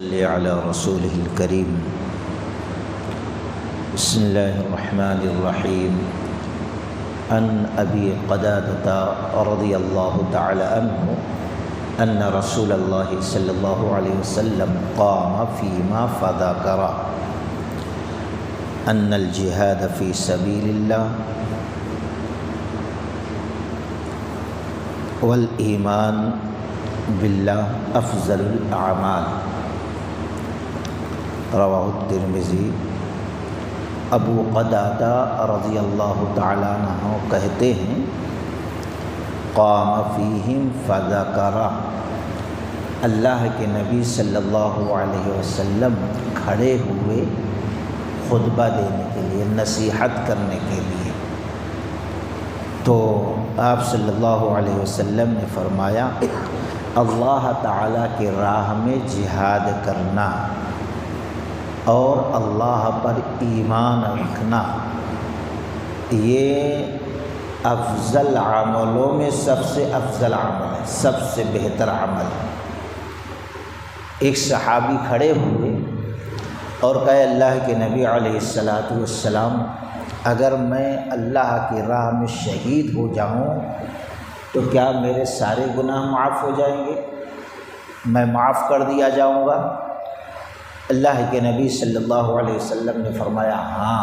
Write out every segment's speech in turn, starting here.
صلی علی رسولہ الکریم بسم اللہ الرحمن الرحیم عن ابی قتادہ رضی اللہ تعالی عنہ ان رسول اللہ صلی اللہ علیہ وسلم قام فیما فذکر ان الجہاد فی سبیل اللہ والایمان باللہ افضل الاعمال۔ رواہ الترمذی۔ ابو قتادہ رضی اللہ تعالیٰ عنہ کہتے ہیں قام فیہم فذکر، اللہ کے نبی صلی اللہ علیہ وسلم کھڑے ہوئے خطبہ دینے کے لیے، نصیحت کرنے کے لیے، تو آپ صلی اللہ علیہ وسلم نے فرمایا اللہ تعالیٰ کی راہ میں جہاد کرنا اور اللہ پر ایمان رکھنا یہ افضل عملوں میں سب سے افضل عمل ہے، سب سے بہتر عمل ہے۔ ایک صحابی کھڑے ہوئے اور کہے اللہ کے نبی علیہ السلام اگر میں اللہ کی راہ میں شہید ہو جاؤں تو کیا میرے سارے گناہ معاف ہو جائیں گے؟ میں معاف کر دیا جاؤں گا؟ اللہ کے نبی صلی اللہ علیہ وسلم نے فرمایا ہاں،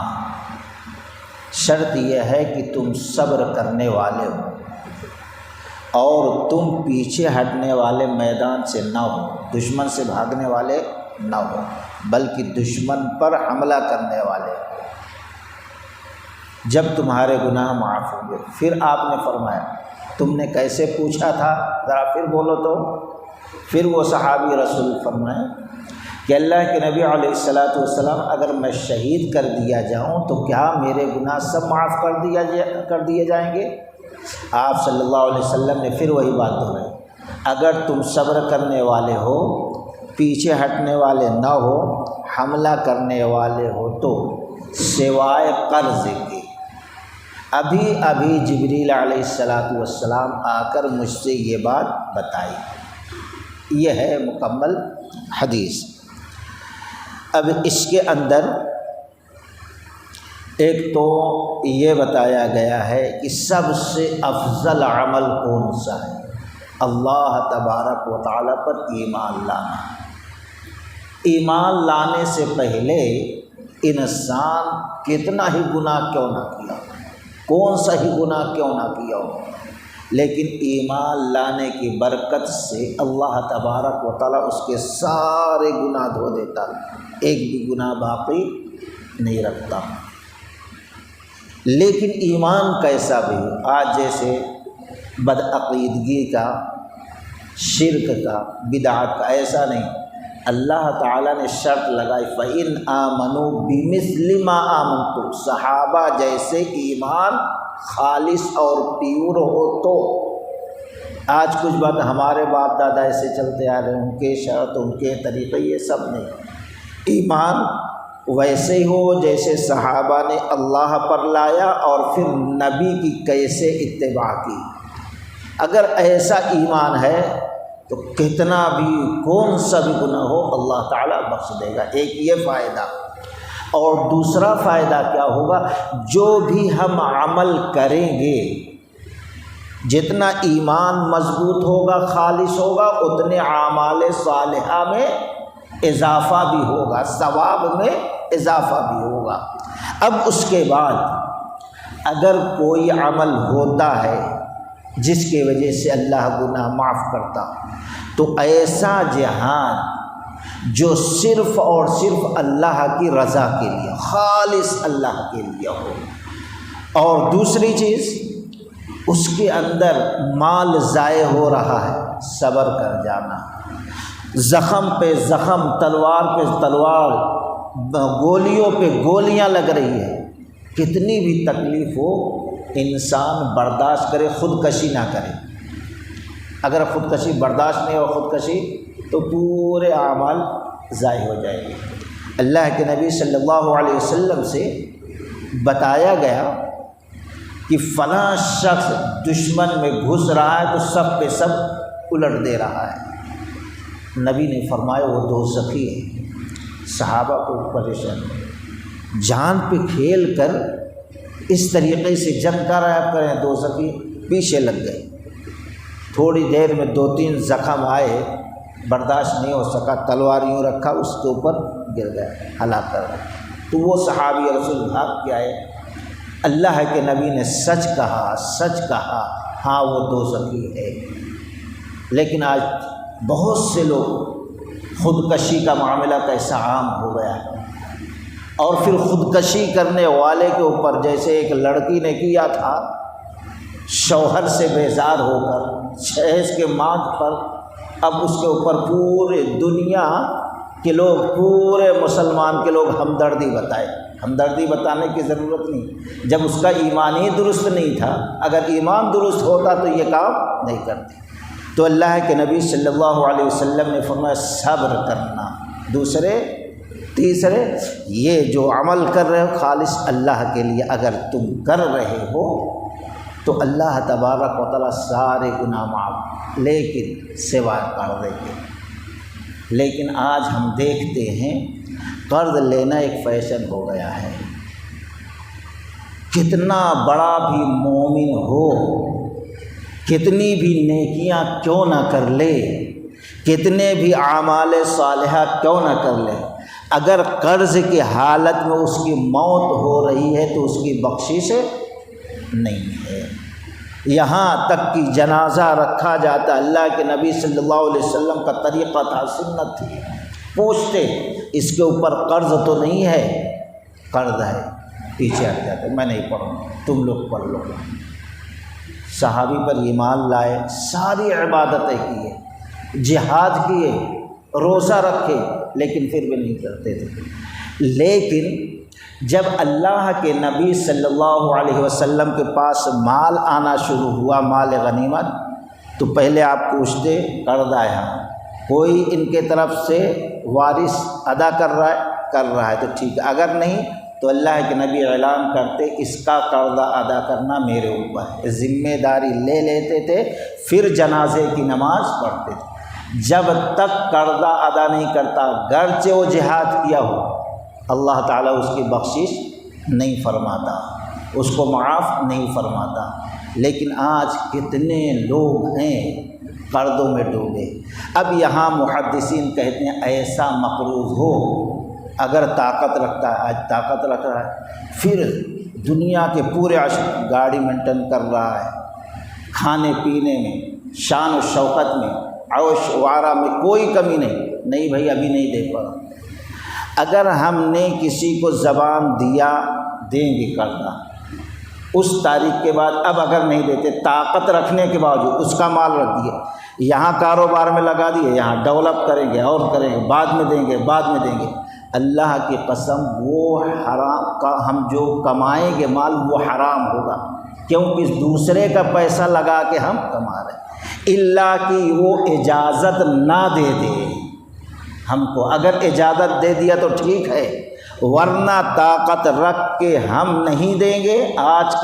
شرط یہ ہے کہ تم صبر کرنے والے ہو اور تم پیچھے ہٹنے والے میدان سے نہ ہو، دشمن سے بھاگنے والے نہ ہو بلکہ دشمن پر حملہ کرنے والے ہو، جب تمہارے گناہ معاف ہوں گے۔ پھر آپ نے فرمایا تم نے کیسے پوچھا تھا، ذرا پھر بولو تو۔ پھر وہ صحابی رسول فرمائے کہ اللہ کے نبی علیہ السلام اگر میں شہید کر دیا جاؤں تو کیا میرے گناہ سب معاف کر دیے جائیں گے؟ آپ صلی اللہ علیہ وسلم نے پھر وہی بات دہرائی، اگر تم صبر کرنے والے ہو، پیچھے ہٹنے والے نہ ہو، حملہ کرنے والے ہو تو سوائے قرض کے ابھی جبریل علیہ السلام آ کر مجھ سے یہ بات بتائی۔ یہ ہے مکمل حدیث۔ اب اس کے اندر ایک تو یہ بتایا گیا ہے کہ سب سے افضل عمل کون سا ہے؟ اللہ تبارک و تعالیٰ پر ایمان لانا۔ ایمان لانے سے پہلے انسان کتنا ہی گناہ کیوں نہ کیا ہو، کون سا ہی گناہ کیوں نہ کیا ہو، لیکن ایمان لانے کی برکت سے اللہ تبارک و تعالیٰ اس کے سارے گناہ دھو دیتا، ایک بھی گناہ باقی نہیں رکھتا۔ لیکن ایمان کیسا بھی ہو، آج جیسے بدعقیدگی کا، شرک کا، بدعت کا، ایسا نہیں۔ اللہ تعالیٰ نے شرط لگائی فَإِنْ آمَنُوا بِمِثْلِ مَا آمَنْتُمْ، صحابہ جیسے ایمان خالص اور پیور ہو تو۔ آج کچھ بات ہمارے باپ دادا ایسے چلتے آ رہے ہیں، ان کے شرط، ان کے طریقے، یہ سب نہیں۔ ایمان ویسے ہی ہو جیسے صحابہ نے اللہ پر لایا اور پھر نبی کی کیسے اتباع کی۔ اگر ایسا ایمان ہے تو کتنا بھی، کون سا بھی گناہ ہو اللہ تعالیٰ بخش دے گا۔ ایک یہ فائدہ، اور دوسرا فائدہ کیا ہوگا، جو بھی ہم عمل کریں گے جتنا ایمان مضبوط ہوگا، خالص ہوگا، اتنے اعمال صالحہ میں اضافہ بھی ہوگا، ثواب میں اضافہ بھی ہوگا۔ اب اس کے بعد اگر کوئی عمل ہوتا ہے جس کی وجہ سے اللہ گناہ معاف کرتا، تو ایسا جہاد جو صرف اور صرف اللہ کی رضا کے لیے، خالص اللہ کے لیے ہو، اور دوسری چیز اس کے اندر مال ضائع ہو رہا ہے، صبر کر جانا، زخم پہ زخم، تلوار پہ تلوار، گولیوں پہ گولیاں لگ رہی ہے، کتنی بھی تکلیف ہو انسان برداشت کرے، خودکشی نہ کرے۔ اگر خودکشی برداشت نہیں ہو، خودکشی، تو پورے اعمال ضائع ہو جائیں گے۔ اللہ کے نبی صلی اللہ علیہ وسلم سے بتایا گیا کہ فلاں شخص دشمن میں گھس رہا ہے تو سب پہ سب الٹ دے رہا ہے، نبی نے فرمایا وہ دوزخی ہے۔ صحابہ کو پریشان، جان پہ کھیل کر اس طریقے سے جنگ کر رہا کریں، دوزخی پیچھے لگ گئے۔ تھوڑی دیر میں 2-3 زخم آئے، برداشت نہیں ہو سکا، تلوار یوں رکھا، اس کے اوپر گر گیا، ہلاک کر گیا۔ تو وہ صحابی رسول بھاگ کے آئے، اللہ کے نبی نے سچ کہا، ہاں وہ دوزخی ہے۔ لیکن آج بہت سے لوگ خودکشی کا معاملہ کیسا عام ہو گیا ہے، اور پھر خودکشی کرنے والے کے اوپر، جیسے ایک لڑکی نے کیا تھا شوہر سے بیزار ہو کر جہیز کے مانگ پر، اب اس کے اوپر پورے دنیا کے لوگ، پورے مسلمان کے لوگ ہمدردی بتائے۔ ہمدردی بتانے کی ضرورت نہیں، جب اس کا ایمان ہی درست نہیں تھا، اگر ایمان درست ہوتا تو یہ کام نہیں کرتے۔ تو اللہ کے نبی صلی اللہ علیہ وسلم نے فرمایا صبر کرنا، دوسرے تیسرے یہ جو عمل کر رہے ہو خالص اللہ کے لیے اگر تم کر رہے ہو تو اللہ تبارک و تعالیٰ سارے گناہ معاف، لیکن سوائے قرضے کے۔ لیکن آج ہم دیکھتے ہیں قرض لینا ایک فیشن ہو گیا ہے۔ کتنا بڑا بھی مومن ہو، کتنی بھی نیکیاں کیوں نہ کر لے، کتنے بھی اعمال صالحہ کیوں نہ کر لے، اگر قرض کی حالت میں اس کی موت ہو رہی ہے تو اس کی بخشش نہیں ہے۔ یہاں تک کہ جنازہ رکھا جاتا، اللہ کے نبی صلی اللہ علیہ وسلم کا طریقہ تھا، سنت تھی، پوچھتے اس کے اوپر قرض تو نہیں ہے؟ قرض ہے، پیچھے ہٹ جاتے، میں نہیں پڑھوں گا، تم لوگ پڑھ لو۔ صحابی پر ایمان لائے، ساری عبادتیں کیے، جہاد کیے، روزہ رکھے، لیکن پھر بھی نہیں کرتے تھے۔ لیکن جب اللہ کے نبی صلی اللہ علیہ وسلم کے پاس مال آنا شروع ہوا، مال غنیمت، تو پہلے آپ پوچھتے قرض آیا، کوئی ان کے طرف سے وارث ادا کر رہا ہے تو ٹھیک ہے، اگر نہیں تو اللہ کے نبی اعلان کرتے اس کا قرض ادا کرنا میرے اوپر ہے، ذمہ داری لے لیتے تھے، پھر جنازے کی نماز پڑھتے تھے۔ جب تک قرض ادا نہیں کرتا، گرچہ وہ جہاد کیا ہو، اللہ تعالیٰ اس کی بخشش نہیں فرماتا، اس کو معاف نہیں فرماتا۔ لیکن آج کتنے لوگ ہیں قرضوں میں ڈوبے۔ اب یہاں محدثین کہتے ہیں ایسا مقروض ہو، اگر طاقت رکھتا ہے، آج طاقت رکھ رہا ہے، پھر دنیا کے پورے گاڑی مینٹین کر رہا ہے، کھانے پینے میں، شان و شوکت میں، عوش و آرا میں کوئی کمی نہیں بھائی ابھی نہیں دے پا۔ اگر ہم نے کسی کو زبان دیا دیں گے قرضہ، اس تاریخ کے بعد اب اگر نہیں دیتے، طاقت رکھنے کے باوجود اس کا مال رکھ دیے، یہاں کاروبار میں لگا دیے، یہاں ڈیولپ کریں گے اور کریں گے، بعد میں دیں گے، اللہ کی قسم وہ حرام کا، ہم جو کمائیں گے مال وہ حرام ہوگا، کیونکہ دوسرے کا پیسہ لگا کے ہم کما رہے ہیں، اللہ کی وہ اجازت نہ دے دے ہم کو۔ اگر اجازت دے دیا تو ٹھیک ہے، ورنہ طاقت رکھ کے ہم نہیں دیں گے۔ آج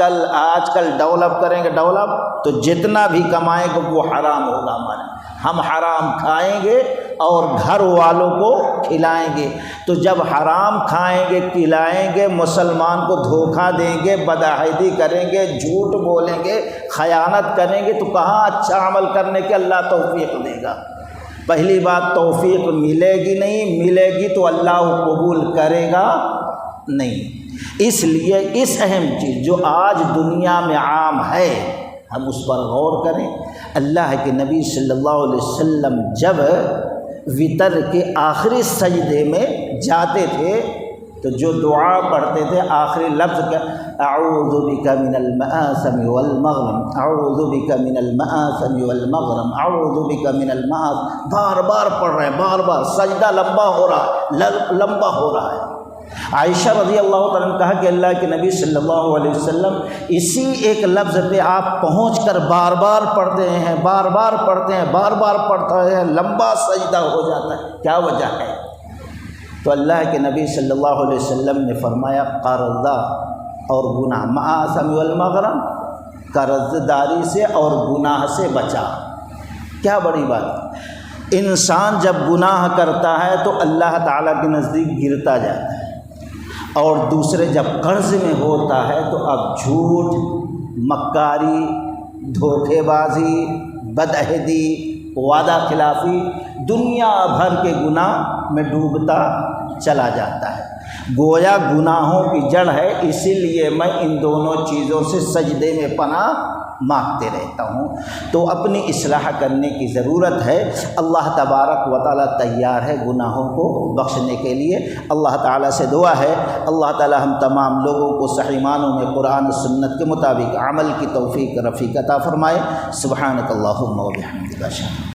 کل ڈیولپ کریں گے، ڈیولپ تو جتنا بھی کمائیں گے وہ حرام ہوگا ہمارے، ہم حرام کھائیں گے اور گھر والوں کو کھلائیں گے۔ تو جب حرام کھائیں گے، کھلائیں گے، مسلمان کو دھوکہ دیں گے، بدعہدی کریں گے، جھوٹ بولیں گے، خیانت کریں گے، تو کہاں اچھا عمل کرنے کے اللہ توفیق دے گا؟ پہلی بات توفیق ملے گی نہیں، ملے گی تو اللہ قبول کرے گا نہیں۔ اس لیے اس اہم چیز جو آج دنیا میں عام ہے، ہم اس پر غور کریں۔ اللہ کے نبی صلی اللہ علیہ وسلم جب وطر کے آخری سجدے میں جاتے تھے تو جو دعا پڑھتے تھے، آخری لفظ کیا؟ اعوذ بک من المآثم والمغرم، اعوذ بک من المآثم والمغرم، اعوذ بک من المآثم، بار بار پڑھ رہے ہیں، بار بار، سجدہ لمبا ہو رہا ہے۔ عائشہ رضی اللہ تعالیٰ نے کہا کہ اللہ کے نبی صلی اللہ علیہ وسلم اسی ایک لفظ پہ آپ پہنچ کر بار بار پڑھتے ہیں، بار بار پڑھتے ہیں، لمبا سجدہ ہو جاتا ہے، کیا وجہ ہے؟ تو اللہ کے نبی صلی اللہ علیہ وسلم نے فرمایا قرضہ اور گناہ، معاصم والمغرم، قرض داری سے اور گناہ سے بچا۔ کیا بڑی بات ہے، انسان جب گناہ کرتا ہے تو اللہ تعالیٰ کے نزدیک گرتا جاتا ہے، اور دوسرے جب قرض میں ہوتا ہے تو اب جھوٹ، مکاری، دھوکے بازی، بدعہدی، وعدہ خلافی، دنیا بھر کے گناہ میں ڈوبتا چلا جاتا ہے۔ گویا گناہوں کی جڑ ہے، اسی لیے میں ان دونوں چیزوں سے سجدے میں پناہ مانگتے رہتا ہوں۔ تو اپنی اصلاح کرنے کی ضرورت ہے۔ اللہ تبارک و تعالیٰ تیار ہے گناہوں کو بخشنے کے لیے۔ اللہ تعالیٰ سے دعا ہے اللہ تعالیٰ ہم تمام لوگوں کو صحیح معنوں میں قرآن و سنت کے مطابق عمل کی توفیق رفیق عطا فرمائے۔ سبحانک اللہم و بحمدک۔